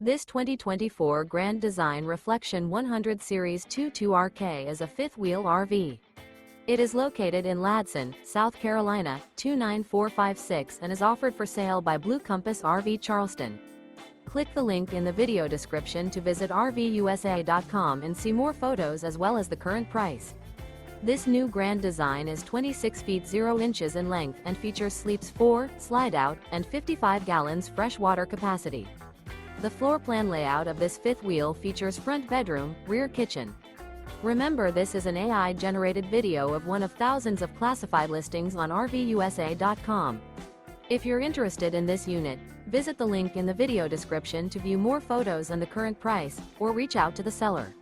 This 2024 Grand Design Reflection 100 Series 22RK is a fifth-wheel RV. It is located in Ladson, South Carolina, 29456 and is offered for sale by Blue Compass RV Charleston. Click the link in the video description to visit RVUSA.com and see more photos as well as the current price. This new Grand Design is 26 feet 0 inches in length and features sleeps 4, slide-out, and 55 gallons fresh water capacity. The floor plan layout of this fifth wheel features front bedroom, rear kitchen. Remember, this is an AI-generated video of one of thousands of classified listings on RVUSA.com. If you're interested in this unit, visit the link in the video description to view more photos and the current price, or reach out to the seller.